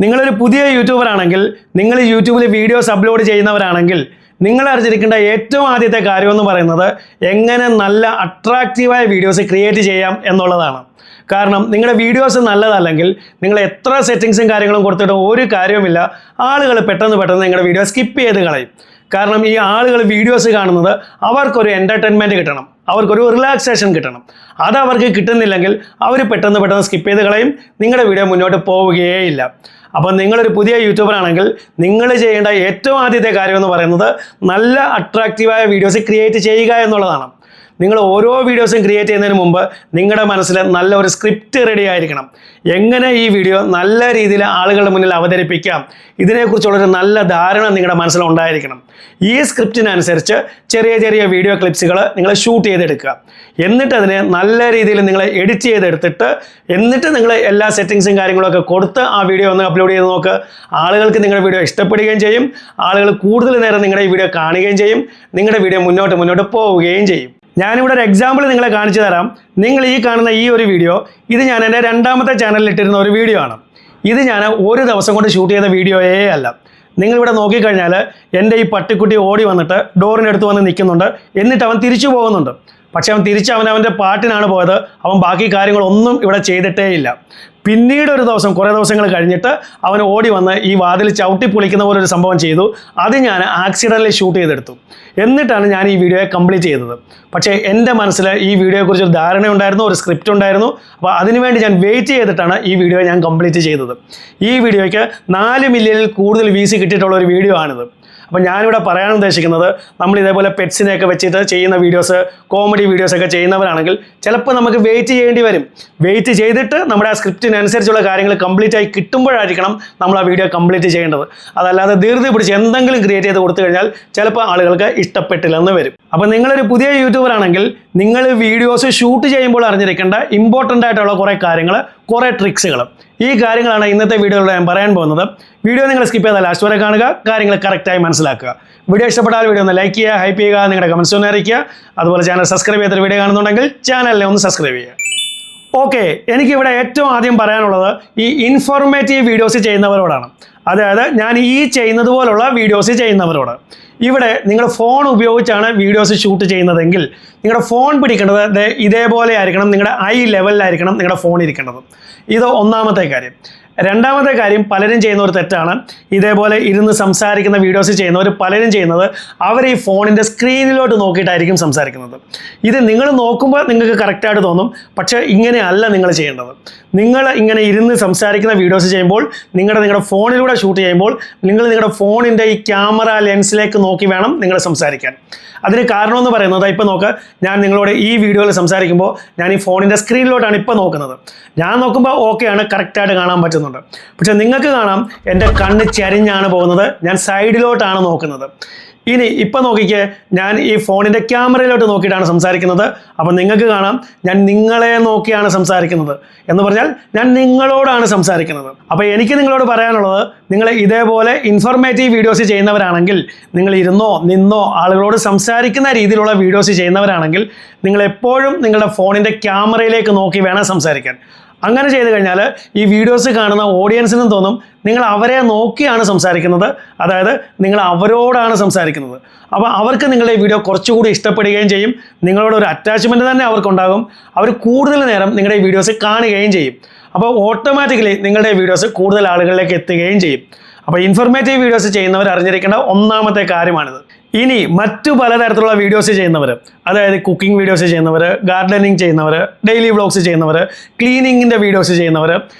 നിങ്ങളൊരു പുതിയ യൂട്യൂബർ ആണെങ്കിൽ, നിങ്ങൾ യൂട്യൂബിൽ വീഡിയോസ് അപ്ലോഡ് ചെയ്യുന്നവരാണെങ്കിൽ, നിങ്ങൾ അറിഞ്ഞിരിക്കേണ്ട ഏറ്റവും ആദ്യത്തെ കാര്യമെന്ന് പറയുന്നത് എങ്ങനെ നല്ല അട്രാക്റ്റീവായ വീഡിയോസ് ക്രിയേറ്റ് ചെയ്യാം എന്നുള്ളതാണ്. കാരണം നിങ്ങളുടെ വീഡിയോസ് നല്ലതല്ലെങ്കിൽ നിങ്ങൾ എത്ര സെറ്റിങ്സും കാര്യങ്ങളും കൊടുത്തിട്ട് ഒരു കാര്യവുമില്ല, ആളുകൾ പെട്ടെന്ന് നിങ്ങളുടെ വീഡിയോ സ്കിപ്പ് ചെയ്ത് കളയും. കാരണം ഈ ആളുകൾ വീഡിയോസ് കാണുന്നത് അവർക്കൊരു എൻ്റർടൈൻമെൻറ്റ് കിട്ടണം, അവർക്കൊരു റിലാക്സേഷൻ കിട്ടണം. അത് അവർക്ക് കിട്ടുന്നില്ലെങ്കിൽ അവർ പെട്ടെന്ന് സ്കിപ്പ് ചെയ്ത് കളയും, നിങ്ങളുടെ വീഡിയോ മുന്നോട്ട് പോവുകയേയില്ല. അപ്പോൾ നിങ്ങളൊരു പുതിയ യൂട്യൂബർ ആണെങ്കിൽ നിങ്ങൾ ചെയ്യേണ്ട ഏറ്റവും ആദ്യത്തെ കാര്യമെന്ന് പറയുന്നത് നല്ല അട്രാക്റ്റീവായ വീഡിയോസ് ക്രിയേറ്റ് ചെയ്യുക എന്നുള്ളതാണ്. നിങ്ങൾ ഓരോ വീഡിയോസും ക്രിയേറ്റ് ചെയ്യുന്നതിന് മുമ്പ് നിങ്ങളുടെ മനസ്സിൽ നല്ല ഒരു സ്ക്രിപ്റ്റ് റെഡി ആയിരിക്കണം. എങ്ങനെ ഈ വീഡിയോ നല്ല രീതിയിൽ ആളുകളുടെ മുന്നിൽ അവതരിപ്പിക്കാം, ഇതിനെക്കുറിച്ചുള്ളൊരു നല്ല ധാരണ നിങ്ങളുടെ മനസ്സിൽ ഉണ്ടായിരിക്കണം. ഈ സ്ക്രിപ്റ്റിനനുസരിച്ച് ചെറിയ വീഡിയോ ക്ലിപ്സുകൾ നിങ്ങൾ ഷൂട്ട് ചെയ്തെടുക്കുക. എന്നിട്ട് അതിനെ നല്ല രീതിയിൽ നിങ്ങൾ എഡിറ്റ് ചെയ്തെടുത്തിട്ട് എന്നിട്ട് നിങ്ങൾ എല്ലാ സെറ്റിങ്സും കാര്യങ്ങളൊക്കെ കൊടുത്ത് ആ വീഡിയോ ഒന്ന് അപ്ലോഡ് ചെയ്ത് നോക്കുക. ആളുകൾക്ക് നിങ്ങളുടെ വീഡിയോ ഇഷ്ടപ്പെടുകയും ചെയ്യും, ആളുകൾ കൂടുതൽ നേരം നിങ്ങളുടെ ഈ വീഡിയോ കാണുകയും ചെയ്യും, നിങ്ങളുടെ വീഡിയോ മുന്നോട്ട് പോവുകയും ചെയ്യും. ഞാനിവിടെ ഒരു എക്സാമ്പിൾ നിങ്ങളെ കാണിച്ചു തരാം. നിങ്ങൾ ഈ കാണുന്ന ഈ ഒരു വീഡിയോ, ഇത് ഞാൻ എൻ്റെ രണ്ടാമത്തെ ചാനലിൽ ഇട്ടിരുന്ന ഒരു വീഡിയോ ആണ്. ഇത് ഞാൻ ഒരു ദിവസം കൊണ്ട് ഷൂട്ട് ചെയ്ത വീഡിയോയേ അല്ല. നിങ്ങളിവിടെ നോക്കിക്കഴിഞ്ഞാൽ എൻ്റെ ഈ പട്ടിക്കുട്ടി ഓടി വന്നിട്ട് ഡോറിനടുത്ത് വന്ന് നിൽക്കുന്നുണ്ട്, എന്നിട്ട് അവൻ തിരിച്ചു പോകുന്നുണ്ട്. പക്ഷെ അവൻ തിരിച്ച് അവൻ്റെ പാട്ടിനാണ് പോയത്. അവൻ ബാക്കി കാര്യങ്ങളൊന്നും ഇവിടെ ചെയ്തിട്ടേ ഇല്ല. പിന്നീട് ഒരു ദിവസം, കുറേ ദിവസങ്ങൾ കഴിഞ്ഞിട്ട് അവൻ ഓടി വന്ന് ഈ വാതിൽ ചവിട്ടി പൊളിക്കുന്ന പോലെ ഒരു സംഭവം ചെയ്തു. അത് ഞാൻ ആക്സിഡൻ്റലി ഷൂട്ട് ചെയ്തെടുത്തു. എന്നിട്ടാണ് ഞാൻ ഈ വീഡിയോയെ കംപ്ലീറ്റ് ചെയ്തത്. പക്ഷേ എൻ്റെ മനസ്സിൽ ഈ വീഡിയോയെക്കുറിച്ച് ഒരു ധാരണ ഉണ്ടായിരുന്നു, ഒരു സ്ക്രിപ്റ്റ് ഉണ്ടായിരുന്നു. അപ്പോൾ അതിനുവേണ്ടി ഞാൻ വെയിറ്റ് ചെയ്തിട്ടാണ് ഈ വീഡിയോ ഞാൻ കംപ്ലീറ്റ് ചെയ്തത്. ഈ വീഡിയോയ്ക്ക് 4 മില്യണിൽ കൂടുതൽ വ്യൂസ് കിട്ടിയിട്ടുള്ള ഒരു വീഡിയോ ആണിത്. അപ്പോൾ ഞാനിവിടെ പറയാൻ ഉദ്ദേശിക്കുന്നത്, നമ്മൾ ഇതേപോലെ പെറ്റ്സിനെയൊക്കെ വെച്ചിട്ട് ചെയ്യുന്ന വീഡിയോസ്, കോമഡി വീഡിയോസൊക്കെ ചെയ്യുന്നവരാണെങ്കിൽ ചിലപ്പോൾ നമുക്ക് വെയിറ്റ് ചെയ്യേണ്ടി വരും. വെയിറ്റ് ചെയ്തിട്ട് നമ്മുടെ ആ സ്ക്രിപ്റ്റിനനുസരിച്ചുള്ള കാര്യങ്ങൾ കംപ്ലീറ്റ് ആയി കിട്ടുമ്പോഴായിരിക്കണം നമ്മൾ ആ വീഡിയോ കംപ്ലീറ്റ് ചെയ്യേണ്ടത്. അതല്ലാതെ ധൃതി പിടിച്ച് എന്തെങ്കിലും ക്രിയേറ്റ് ചെയ്ത് കൊടുത്തു കഴിഞ്ഞാൽ ചിലപ്പോൾ ആളുകൾക്ക് ഇഷ്ടപ്പെട്ടില്ലെന്ന് വരും. അപ്പോൾ നിങ്ങളൊരു പുതിയ യൂട്യൂബർ ആണെങ്കിൽ നിങ്ങൾ വീഡിയോസ് ഷൂട്ട് ചെയ്യുമ്പോൾ അറിഞ്ഞിരിക്കേണ്ട ഇമ്പോർട്ടൻ്റ് ആയിട്ടുള്ള കുറേ കാര്യങ്ങൾ, കുറേ ട്രിക്സുകൾ, ഈ കാര്യങ്ങളാണ് ഇന്നത്തെ വീഡിയോയിൽ ഞാൻ പറയാൻ പോകുന്നത്. വീഡിയോ നിങ്ങൾ സ്കിപ്പ് ചെയ്താൽ ലാസ്റ്റ് വരെ കാണുക, കാര്യങ്ങൾ കറക്റ്റായി മനസ്സിലാക്കുക. വീഡിയോ ഇഷ്ടപ്പെട്ടാൽ വീഡിയോ ഒന്ന് ലൈക്ക് ചെയ്യുക, ഹൈപ്പ് ചെയ്യുക, നിങ്ങളുടെ കമൻസ് ഒന്ന് അറിയിക്കുക. അതുപോലെ ചാനൽ സബ്സ്ക്രൈബ് ചെയ്തിട്ട് വീഡിയോ കാണുന്നുണ്ടെങ്കിൽ ചാനലിനെ ഒന്ന് സബ്സ്ക്രൈബ് ചെയ്യുക. ഓക്കെ, എനിക്കിവിടെ ഏറ്റവും ആദ്യം പറയാനുള്ളത് ഈ ഇൻഫോർമേറ്റീവ് വീഡിയോസ് ചെയ്യുന്നവരോടാണ്. അതായത് ഞാൻ ഈ ചെയ്യുന്നത് പോലുള്ള വീഡിയോസ് ചെയ്യുന്നവരോട്. ഇവിടെ നിങ്ങൾ ഫോൺ ഉപയോഗിച്ചാണ് വീഡിയോസ് ഷൂട്ട് ചെയ്യുന്നതെങ്കിൽ നിങ്ങളുടെ ഫോൺ പിടിക്കേണ്ടത് ഇതേപോലെ ആയിരിക്കണം, നിങ്ങളുടെ ഐ ലെവലിലായിരിക്കണം നിങ്ങളുടെ ഫോൺ ഇരിക്കേണ്ടത്. ഇത് ഒന്നാമത്തെ കാര്യം. രണ്ടാമത്തെ കാര്യം, പലരും ചെയ്യുന്ന ഒരു തെറ്റാണ്, ഇതേപോലെ ഇരുന്ന് സംസാരിക്കുന്ന വീഡിയോസ് ചെയ്യുന്നവർ പലരും ചെയ്യുന്നത് അവർ ഈ ഫോണിൻ്റെ സ്ക്രീനിലോട്ട് നോക്കിയിട്ടായിരിക്കും സംസാരിക്കുന്നത്. ഇത് നിങ്ങൾ നോക്കുമ്പോൾ നിങ്ങൾക്ക് കറക്റ്റായിട്ട് തോന്നും, പക്ഷേ ഇങ്ങനെയല്ല നിങ്ങൾ ചെയ്യേണ്ടത്. നിങ്ങൾ ഇങ്ങനെ ഇരുന്ന് സംസാരിക്കുന്ന വീഡിയോസ് ചെയ്യുമ്പോൾ നിങ്ങളുടെ ഫോണിലൂടെ ഷൂട്ട് ചെയ്യുമ്പോൾ നിങ്ങളുടെ ഫോണിൻ്റെ ഈ ക്യാമറ ലെൻസിലേക്ക് നോക്കി വേണം നിങ്ങൾ സംസാരിക്കാൻ. അതിന് കാരണമെന്ന് പറയുന്നത്, ഇപ്പോൾ നോക്ക്, ഞാൻ നിങ്ങളോട് ഈ വീഡിയോയിൽ സംസാരിക്കുമ്പോൾ ഞാൻ ഈ ഫോണിൻ്റെ സ്ക്രീനിലോട്ടാണ് ഇപ്പോൾ നോക്കുന്നത്. ഞാൻ നോക്കുമ്പോൾ ഓക്കെയാണ്, കറക്റ്റായിട്ട് കാണാൻ പറ്റുന്നുണ്ട്. പക്ഷെ നിങ്ങൾക്ക് കാണാം എൻ്റെ കണ്ണ് ചരിഞ്ഞാണ് പോകുന്നത്, ഞാൻ സൈഡിലോട്ടാണ് നോക്കുന്നത്. ഇനി ഇപ്പം നോക്കിക്കേ, ഞാൻ ഈ ഫോണിൻ്റെ ക്യാമറയിലോട്ട് നോക്കിയിട്ടാണ് സംസാരിക്കുന്നത്. അപ്പോൾ നിങ്ങൾക്ക് കാണാം ഞാൻ നിങ്ങളെ നോക്കിയാണ് സംസാരിക്കുന്നത്, എന്ന് പറഞ്ഞാൽ ഞാൻ നിങ്ങളോടാണ് സംസാരിക്കുന്നത്. അപ്പോൾ എനിക്ക് നിങ്ങളോട് പറയാനുള്ളത്, നിങ്ങൾ ഇതേപോലെ ഇൻഫോർമേറ്റീവ് വീഡിയോസ് ചെയ്യുന്നവരാണെങ്കിൽ, നിങ്ങൾ ഇരുന്നോ നിന്നോ ആളുകളോട് സംസാരിക്കുന്ന രീതിയിലുള്ള വീഡിയോസ് ചെയ്യുന്നവരാണെങ്കിൽ നിങ്ങൾ എപ്പോഴും നിങ്ങളുടെ ഫോണിൻ്റെ ക്യാമറയിലേക്ക് നോക്കി വേണം സംസാരിക്കാൻ. അങ്ങനെ ചെയ്ത് കഴിഞ്ഞാൽ ഈ വീഡിയോസ് കാണുന്ന ഓഡിയൻസിനും തോന്നും നിങ്ങൾ അവരെ നോക്കിയാണ് സംസാരിക്കുന്നത്, അതായത് നിങ്ങൾ അവരോടാണ് സംസാരിക്കുന്നത്. അപ്പോൾ അവർക്ക് നിങ്ങളുടെ ഈ വീഡിയോ കുറച്ചുകൂടി ഇഷ്ടപ്പെടുകയും ചെയ്യും, നിങ്ങളോട് ഒരു അറ്റാച്ച്മെൻറ്റ് തന്നെ അവർക്കുണ്ടാകും. അവർ കൂടുതൽ നേരം നിങ്ങളുടെ ഈ വീഡിയോസ് കാണുകയും ചെയ്യും. അപ്പോൾ ഓട്ടോമാറ്റിക്കലി നിങ്ങളുടെ വീഡിയോസ് കൂടുതൽ ആളുകളിലേക്ക് എത്തുകയും ചെയ്യും. അപ്പോൾ ഇൻഫോർമേറ്റീവ് വീഡിയോസ് ചെയ്യുന്നവർ അറിഞ്ഞിരിക്കേണ്ട ഒന്നാമത്തെ കാര്യമാണിത്. ഇനി മറ്റു പലതരത്തിലുള്ള വീഡിയോസ് ചെയ്യുന്നവർ, അതായത് കുക്കിംഗ് വീഡിയോസ് ചെയ്യുന്നവർ, ഗാർഡനിങ് ചെയ്യുന്നവർ, ഡെയിലി വ്ളോഗ്സ് ചെയ്യുന്നവർ, ക്ലീനിങ്ങിൻ്റെ വീഡിയോസ് ചെയ്യുന്നവർ,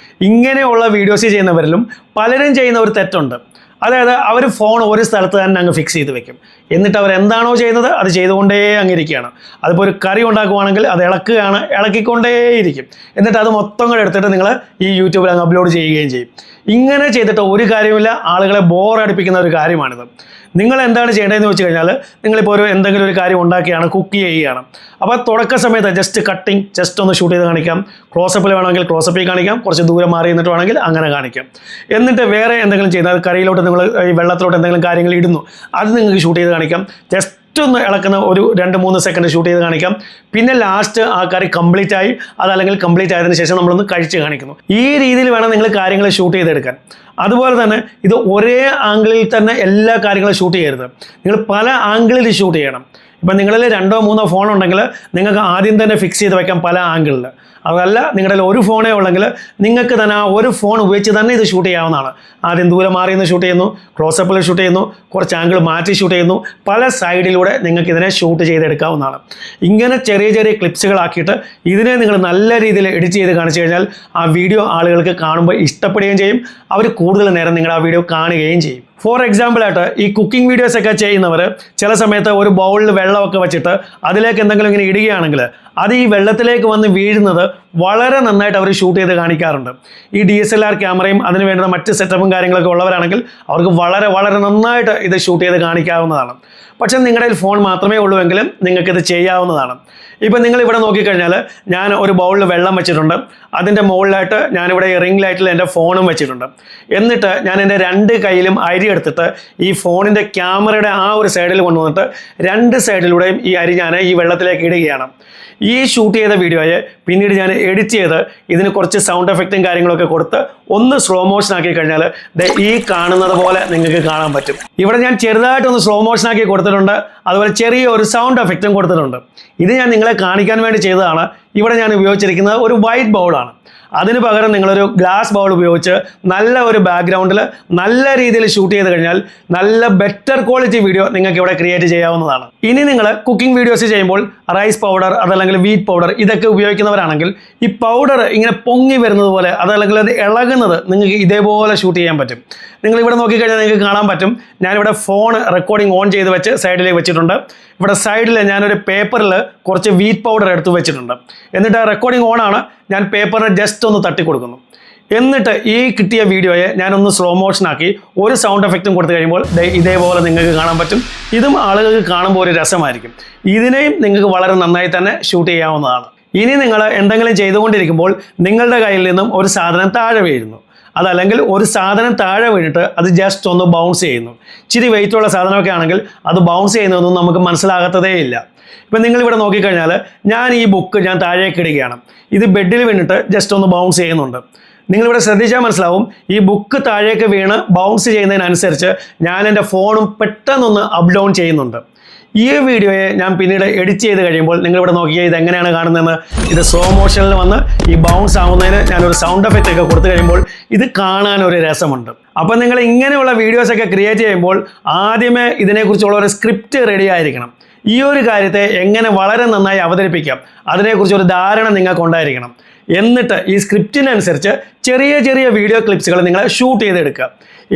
ഇങ്ങനെയുള്ള വീഡിയോസ് ചെയ്യുന്നവരിലും പലരും ചെയ്യുന്ന ഒരു തെറ്റുണ്ട്. അതായത് അവർ ഫോൺ ഒരു സ്ഥലത്ത് തന്നെ അങ്ങ് ഫിക്സ് ചെയ്ത് വെക്കും. എന്നിട്ട് അവർ എന്താണോ ചെയ്യുന്നത് അത് ചെയ്തുകൊണ്ടേ അങ്ങിരിക്കുകയാണ്. അതിപ്പോൾ ഒരു കറി ഉണ്ടാക്കുവാണെങ്കിൽ അത് ഇളക്കിക്കൊണ്ടേയിരിക്കും. എന്നിട്ട് അത് മൊത്തം കൂടെ എടുത്തിട്ട് നിങ്ങൾ ഈ യൂട്യൂബിൽ അങ്ങ് അപ്ലോഡ് ചെയ്യുകയും ചെയ്യും. ഇങ്ങനെ ചെയ്തിട്ട് ഒരു കാര്യമില്ല, ആളുകളെ ബോറടിപ്പിക്കുന്ന ഒരു കാര്യമാണിത്. നിങ്ങൾ എന്താണ് ചെയ്യേണ്ടതെന്ന് വെച്ച് കഴിഞ്ഞാൽ, നിങ്ങളിപ്പോൾ എന്തെങ്കിലും ഒരു കാര്യം ഉണ്ടാക്കുകയാണ്, കുക്ക് ചെയ്യുകയാണ്. അപ്പോൾ തുടക്ക സമയത്ത് ജസ്റ്റ് കട്ടിങ് ജസ്റ്റ് ഒന്ന് ഷൂട്ട് ചെയ്ത് കാണിക്കാം. ക്ലോസപ്പിൽ വേണമെങ്കിൽ ക്ലോസപ്പിൽ കാണിക്കാം, കുറച്ച് ദൂരം മാറി നിന്നിട്ട് വേണമെങ്കിൽ അങ്ങനെ കാണിക്കാം. എന്നിട്ട് വേറെ എന്തെങ്കിലും ചെയ്യുന്നത്, കറിയിലോട്ട് നിങ്ങൾ ഈ വെള്ളത്തിലോട്ട് എന്തെങ്കിലും കാര്യങ്ങൾ ഇടുന്നു, അത് നിങ്ങൾക്ക് ഷൂട്ട് ചെയ്ത് കാണിക്കാം. ജസ്റ്റ് ജസ്റ്റ് ഒന്ന് ഇളക്കുന്ന ഒരു 2-3 സെക്കൻഡ് ഷൂട്ട് ചെയ്ത് കാണിക്കാം. പിന്നെ ലാസ്റ്റ് ആ കറി കംപ്ലീറ്റ് ആയി അതല്ലെങ്കിൽ കംപ്ലീറ്റ് ആയതിനു ശേഷം നമ്മളൊന്ന് കഴിച്ച് കാണിക്കുന്നു. ഈ രീതിയിൽ വേണം നിങ്ങൾ കാര്യങ്ങൾ ഷൂട്ട് ചെയ്തെടുക്കാൻ. അതുപോലെ തന്നെ ഇത് ഒരേ ആംഗിളിൽ തന്നെ എല്ലാ കാര്യങ്ങളും ഷൂട്ട് ചെയ്യരുത്. നിങ്ങൾ പല ആംഗിളിൽ ഷൂട്ട് ചെയ്യണം. ഇപ്പം നിങ്ങളിൽ 2-3 ഫോൺ ഉണ്ടെങ്കിൽ നിങ്ങൾക്ക് ആദ്യം തന്നെ ഫിക്സ് ചെയ്ത് വയ്ക്കാം പല ആംഗിളിൽ. അതല്ല നിങ്ങളുടെ ഒരു ഫോണേ ഉള്ളെങ്കിൽ നിങ്ങൾക്ക് തന്നെ ആ ഒരു ഫോൺ ഉപയോഗിച്ച് തന്നെ ഇത് ഷൂട്ട് ചെയ്യാവുന്നതാണ്. ആദ്യം ദൂരെ മാറി നിന്ന് ഷൂട്ട് ചെയ്യുന്നു, ക്ലോസപ്പിൽ ഷൂട്ട് ചെയ്യുന്നു, കുറച്ച് ആംഗിൾ മാറ്റി ഷൂട്ട് ചെയ്യുന്നു, പല സൈഡിലൂടെ നിങ്ങൾക്ക് ഇതിനെ ഷൂട്ട് ചെയ്തെടുക്കാവുന്നതാണ്. ഇങ്ങനെ ചെറിയ ചെറിയ ക്ലിപ്സുകളാക്കിയിട്ട് ഇതിനെ നിങ്ങൾ നല്ല രീതിയിൽ എഡിറ്റ് ചെയ്ത് കാണിച്ചു കഴിഞ്ഞാൽ ആ വീഡിയോ ആളുകൾക്ക് കാണുമ്പോൾ ഇഷ്ടപ്പെടുകയും ചെയ്യും. അവർ കൂടുതൽ നേരം നിങ്ങളുടെ ആ വീഡിയോ കാണുകയും ചെയ്യും. ഫോർ എക്സാമ്പിൾ ആയിട്ട് ഈ കുക്കിംഗ് വീഡിയോസൊക്കെ ചെയ്യുന്നവർ ചില സമയത്ത് ഒരു ബൗളിൽ വെള്ളമൊക്കെ വെച്ചിട്ട് അതിലേക്ക് എന്തെങ്കിലും ഇങ്ങനെ ഇടുകയാണെങ്കിൽ അത് ഈ വെള്ളത്തിലേക്ക് വന്ന് വീഴുന്നത് വളരെ നന്നായിട്ട് അവർ ഷൂട്ട് ചെയ്ത് കാണിക്കാറുണ്ട്. ഈ DSLR ക്യാമറയും അതിന് വേണ്ടുന്ന മറ്റ് സെറ്റപ്പും കാര്യങ്ങളൊക്കെ ഉള്ളവരാണെങ്കിൽ അവർക്ക് വളരെ വളരെ നന്നായിട്ട് ഇത് ഷൂട്ട് ചെയ്ത് കാണിക്കാവുന്നതാണ്. പക്ഷേ നിങ്ങളുടെ ഫോൺ മാത്രമേ ഉള്ളൂവെങ്കിലും നിങ്ങൾക്കിത് ചെയ്യാവുന്നതാണ്. ഇപ്പം നിങ്ങളിവിടെ നോക്കിക്കഴിഞ്ഞാൽ ഞാൻ ഒരു ബൗളിൽ വെള്ളം വെച്ചിട്ടുണ്ട്. അതിൻ്റെ മുകളിലായിട്ട് ഞാനിവിടെ റിംഗ് ലൈറ്റിൽ എൻ്റെ ഫോണും വെച്ചിട്ടുണ്ട്. എന്നിട്ട് ഞാൻ എൻ്റെ 2 കൈയിലും അരി എടുത്തിട്ട് ഈ ഫോണിൻ്റെ ക്യാമറയുടെ ആ ഒരു സൈഡിൽ കൊണ്ടുവന്നിട്ട് 2 സൈഡിലൂടെയും ഈ അരി ഞാൻ ഈ വെള്ളത്തിലേക്ക് ഇടുകയാണ്. ഈ ഷൂട്ട് ചെയ്ത വീഡിയോയെ പിന്നീട് ഞാൻ എഡിറ്റ് ചെയ്ത് ഇതിന് കുറച്ച് സൗണ്ട് എഫക്റ്റും കാര്യങ്ങളൊക്കെ കൊടുത്ത് ഒന്ന് സ്ലോ മോഷൻ ആക്കി കഴിഞ്ഞാൽ ഈ കാണുന്നത് പോലെ നിങ്ങൾക്ക് കാണാൻ പറ്റും. ഇവിടെ ഞാൻ ചെറുതായിട്ടൊന്ന് സ്ലോ മോഷൻ ആക്കി കൊടുത്തിട്ടുണ്ട്. അതുപോലെ ചെറിയ ഒരു സൗണ്ട് എഫക്റ്റും കൊടുത്തിട്ടുണ്ട്. ഇത് ഞാൻ നിങ്ങളെ കാണിക്കാൻ വേണ്ടി ചെയ്തതാണ്. ഇവിടെ ഞാൻ ഉപയോഗിച്ചിരിക്കുന്നത് ഒരു വൈറ്റ് ബൗളാണ്. അതിന് പകരം നിങ്ങളൊരു ഗ്ലാസ് ബൗൾ ഉപയോഗിച്ച് നല്ല ഒരു ബാക്ക്ഗ്രൗണ്ടിൽ നല്ല രീതിയിൽ ഷൂട്ട് ചെയ്ത് കഴിഞ്ഞാൽ നല്ല ബെറ്റർ ക്വാളിറ്റി വീഡിയോ നിങ്ങൾക്ക് ഇവിടെ ക്രിയേറ്റ് ചെയ്യാവുന്നതാണ്. ഇനി നിങ്ങൾ കുക്കിംഗ് വീഡിയോസ് ചെയ്യുമ്പോൾ റൈസ് പൗഡർ അതല്ലെങ്കിൽ വീറ്റ് പൗഡർ ഇതൊക്കെ ഉപയോഗിക്കുന്നവരാണെങ്കിൽ ഈ പൗഡർ ഇങ്ങനെ പൊങ്ങി വരുന്നത് പോലെ അതല്ലെങ്കിൽ അത് ഇളകുന്നത് നിങ്ങൾക്ക് ഇതേപോലെ ഷൂട്ട് ചെയ്യാൻ പറ്റും. നിങ്ങൾ ഇവിടെ നോക്കിക്കഴിഞ്ഞാൽ നിങ്ങൾക്ക് കാണാൻ പറ്റും. ഞാനിവിടെ ഫോൺ റെക്കോർഡിംഗ് ഓൺ ചെയ്ത് വെച്ച് സൈഡിലേക്ക് വെച്ചിട്ടുണ്ട്. ഇവിടെ സൈഡിൽ ഞാനൊരു പേപ്പറിൽ കുറച്ച് വീറ്റ് പൗഡർ എടുത്ത് വെച്ചിട്ടുണ്ട്. എന്നിട്ട് റെക്കോർഡിംഗ് ഓണാണ്. ഞാൻ പേപ്പറിനെ ജസ്റ്റ് ഒന്ന് തട്ടി കൊടുക്കുന്നു. എന്നിട്ട് ഈ കിട്ടിയ വീഡിയോയെ ഞാനൊന്ന് സ്ലോ മോഷനാക്കി ഒരു സൗണ്ട് എഫക്റ്റും കൊടുത്തു കഴിയുമ്പോൾ ഇതേപോലെ നിങ്ങൾക്ക് കാണാൻ പറ്റും. ഇതും ആളുകൾക്ക് കാണുമ്പോൾ ഒരു രസമായിരിക്കും. ഇതിനെയും നിങ്ങൾക്ക് വളരെ നന്നായി തന്നെ ഷൂട്ട് ചെയ്യാവുന്നതാണ്. ഇനി നിങ്ങൾ എന്തെങ്കിലും ചെയ്തുകൊണ്ടിരിക്കുമ്പോൾ നിങ്ങളുടെ കയ്യിൽ നിന്നും ഒരു സാധനം താഴെ വീഴുന്നു. അതല്ലെങ്കിൽ ഒരു സാധനം താഴെ വീണിട്ട് അത് ജസ്റ്റ് ഒന്ന് ബൗൺസ് ചെയ്യുന്നു. ഇച്ചിരി വെയിറ്റുള്ള സാധനമൊക്കെ ആണെങ്കിൽ അത് ബൗൺസ് ചെയ്യുന്നതൊന്നും നമുക്ക് മനസ്സിലാകത്തതേ ഇല്ല. ഇപ്പം നിങ്ങളിവിടെ നോക്കിക്കഴിഞ്ഞാൽ ഞാൻ ഈ ബുക്ക് ഞാൻ താഴേക്ക് ഇടുകയാണ്. ഇത് ബെഡിൽ വീണിട്ട് ജസ്റ്റ് ഒന്ന് ബൗൺസ് ചെയ്യുന്നുണ്ട്. നിങ്ങളിവിടെ ശ്രദ്ധിച്ചാൽ മനസ്സിലാവും ഈ ബുക്ക് താഴേക്ക് വീണ് ബൗൺസ് ചെയ്യുന്നതിനനുസരിച്ച് ഞാൻ എൻ്റെ ഫോണും പെട്ടെന്നൊന്ന് അപ്പ് ഡൗൺ ചെയ്യുന്നുണ്ട്. ഈ വീഡിയോയെ ഞാൻ പിന്നീട് എഡിറ്റ് ചെയ്ത് കഴിയുമ്പോൾ നിങ്ങളിവിടെ നോക്കിയാൽ ഇത് എങ്ങനെയാണ് കാണുന്നതെന്ന്. ഇത് സ്ലോ മോഷനിൽ വന്ന് ഈ ബൗൺസ് ആവുന്നതിന് ഞാനൊരു സൗണ്ട് എഫക്റ്റ് ഒക്കെ കൊടുത്തു കഴിയുമ്പോൾ ഇത് കാണാൻ ഒരു രസമുണ്ട്. അപ്പം നിങ്ങൾ ഇങ്ങനെയുള്ള വീഡിയോസൊക്കെ ക്രിയേറ്റ് ചെയ്യുമ്പോൾ ആദ്യമേ ഇതിനെക്കുറിച്ചുള്ള ഒരു സ്ക്രിപ്റ്റ് റെഡി ആയിരിക്കണം. ഈ ഒരു കാര്യത്തെ എങ്ങനെ വളരെ നന്നായി അവതരിപ്പിക്കാം അതിനെക്കുറിച്ചൊരു ധാരണ നിങ്ങൾക്ക് ഉണ്ടായിരിക്കണം. എന്നിട്ട് ഈ സ്ക്രിപ്റ്റിനനുസരിച്ച് ചെറിയ ചെറിയ വീഡിയോ ക്ലിപ്സുകൾ നിങ്ങൾ ഷൂട്ട് ചെയ്തെടുക്കുക.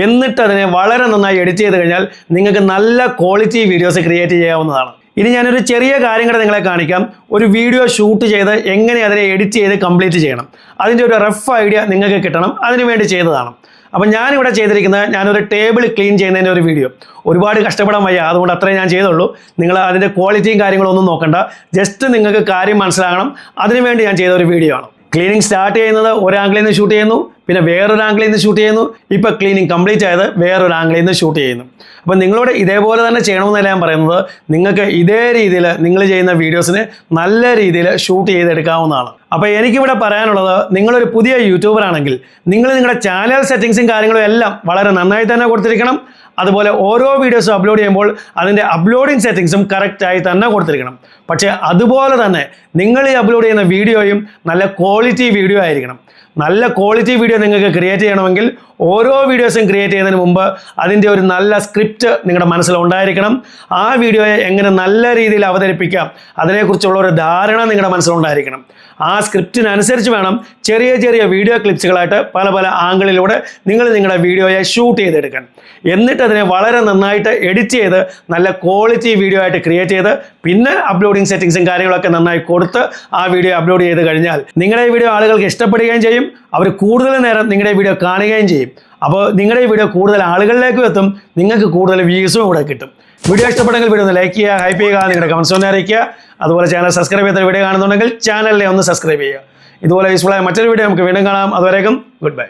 എന്നിട്ട് അതിനെ വളരെ നന്നായി എഡിറ്റ് ചെയ്ത് കഴിഞ്ഞാൽ നിങ്ങൾക്ക് നല്ല ക്വാളിറ്റി വീഡിയോസ് ക്രിയേറ്റ് ചെയ്യാവുന്നതാണ്. ഇനി ഞാനൊരു ചെറിയ കാര്യം കൂടെ നിങ്ങളെ കാണിക്കാം. ഒരു വീഡിയോ ഷൂട്ട് ചെയ്ത് എങ്ങനെ അതിനെ എഡിറ്റ് ചെയ്ത് കംപ്ലീറ്റ് ചെയ്യണം അതിൻ്റെ ഒരു റഫ് ഐഡിയ നിങ്ങൾക്ക് കിട്ടണം. അതിനു വേണ്ടി ചെയ്തതാണ്. അപ്പം ഞാനിവിടെ ചെയ്തിരിക്കുന്നത് ഞാനൊരു ടേബിൾ ക്ലീൻ ചെയ്യുന്നതിൻ്റെ ഒരു വീഡിയോ. ഒരുപാട് കഷ്ടപ്പെടാൻ വയ്യ, അതുകൊണ്ട് അത്രേ ഞാൻ ചെയ്തുള്ളൂ. നിങ്ങൾ അതിൻ്റെ ക്വാളിറ്റിയും കാര്യങ്ങളൊന്നും നോക്കണ്ട. ജസ്റ്റ് നിങ്ങൾക്ക് കാര്യം മനസ്സിലാകണം അതിനുവേണ്ടി ഞാൻ ചെയ്ത ഒരു വീഡിയോ ആണ്. ക്ലീനിങ് സ്റ്റാർട്ട് ചെയ്യുന്നത് ഒരു ആംഗിളിൽ നിന്ന് ഷൂട്ട് ചെയ്യുന്നു, പിന്നെ വേറൊരു ആംഗിളിൽ നിന്ന് ഷൂട്ട് ചെയ്യുന്നു. ഇപ്പോൾ ക്ലീനിങ് കംപ്ലീറ്റ് ആയത് വേറൊരു ആംഗിളിൽ നിന്ന് ഷൂട്ട് ചെയ്യുന്നു. അപ്പോൾ നിങ്ങളോട് ഇതേപോലെ തന്നെ ചെയ്യണമെന്നല്ല ഞാൻ പറയുന്നത്. നിങ്ങൾക്ക് ഇതേ രീതിയിൽ നിങ്ങൾ ചെയ്യുന്ന വീഡിയോസിന് നല്ല രീതിയിൽ ഷൂട്ട് ചെയ്തെടുക്കാവുന്നതാണ്. അപ്പോൾ എനിക്കിവിടെ പറയാനുള്ളത്, നിങ്ങളൊരു പുതിയ യൂട്യൂബർ ആണെങ്കിൽ നിങ്ങൾ നിങ്ങളുടെ ചാനൽ സെറ്റിങ്സും കാര്യങ്ങളും എല്ലാം വളരെ നന്നായി തന്നെ കൊടുത്തിരിക്കണം. അതുപോലെ ഓരോ വീഡിയോസും അപ്ലോഡ് ചെയ്യുമ്പോൾ അതിൻ്റെ അപ്ലോഡിങ് സെറ്റിങ്സും കറക്റ്റായി തന്നെ കൊടുത്തിരിക്കണം. പക്ഷേ അതുപോലെ തന്നെ നിങ്ങൾ ഈ അപ്ലോഡ് ചെയ്യുന്ന വീഡിയോയും നല്ല ക്വാളിറ്റി വീഡിയോ ആയിരിക്കണം. നല്ല ക്വാളിറ്റി വീഡിയോ നിങ്ങൾക്ക് ക്രിയേറ്റ് ചെയ്യണമെങ്കിൽ ഓരോ വീഡിയോസും ക്രിയേറ്റ് ചെയ്യുന്നതിന് മുമ്പ് അതിൻ്റെ ഒരു നല്ല സ്ക്രിപ്റ്റ് നിങ്ങളുടെ മനസ്സിലുണ്ടായിരിക്കണം. ആ വീഡിയോയെ എങ്ങനെ നല്ല രീതിയിൽ അവതരിപ്പിക്കാം അതിനെക്കുറിച്ചുള്ള ഒരു ധാരണ നിങ്ങളുടെ മനസ്സിലുണ്ടായിരിക്കണം. ആ സ്ക്രിപ്റ്റിനനുസരിച്ച് വേണം ചെറിയ ചെറിയ വീഡിയോ ക്ലിപ്സുകളായിട്ട് പല പല ആംഗിളിലൂടെ നിങ്ങൾ നിങ്ങളുടെ വീഡിയോയെ ഷൂട്ട് ചെയ്തെടുക്കാൻ. എന്നിട്ട് അതിനെ വളരെ നന്നായിട്ട് എഡിറ്റ് ചെയ്ത് നല്ല ക്വാളിറ്റി വീഡിയോ ആയിട്ട് ക്രിയേറ്റ് ചെയ്ത് പിന്നെ അപ്ലോഡിങ് സെറ്റിങ്സും കാര്യങ്ങളൊക്കെ നന്നായി കൊടുത്ത് ആ വീഡിയോ അപ്ലോഡ് ചെയ്ത് കഴിഞ്ഞാൽ നിങ്ങളുടെ ഈ വീഡിയോ ആളുകൾക്ക് ഇഷ്ടപ്പെടുകയും ചെയ്യും. അവർ കൂടുതൽ നേരം നിങ്ങളുടെ വീഡിയോ കാണുകയും ചെയ്യും. അപ്പോൾ നിങ്ങളുടെ ഈ വീഡിയോ കൂടുതൽ ആളുകളിലേക്കും എത്തും. നിങ്ങൾക്ക് കൂടുതൽ വ്യൂസും ഇവിടെ കിട്ടും. വീഡിയോ ഇഷ്ടപ്പെട്ടെങ്കിൽ വീഡിയോ ഒന്ന് ലൈക്ക് ചെയ്യുക, ഹൈപ്പ് ചെയ്യുക, നിങ്ങളുടെ കമൻസ് ഒന്ന് അറിയിക്കുക. അതുപോലെ ചാനൽ സബ്സ്ക്രൈബ് ചെയ്ത വീഡിയോ കാണുന്നുണ്ടെങ്കിൽ ചാനലിനെ ഒന്ന് സബ്സ്ക്രൈബ് ചെയ്യുക. ഇതുപോലെ യൂസ്ഫുൾ ആയ മറ്റൊരു വീഡിയോ നമുക്ക് വീണ്ടും കാണാം. അതുവരേക്കും ഗുഡ് ബൈ.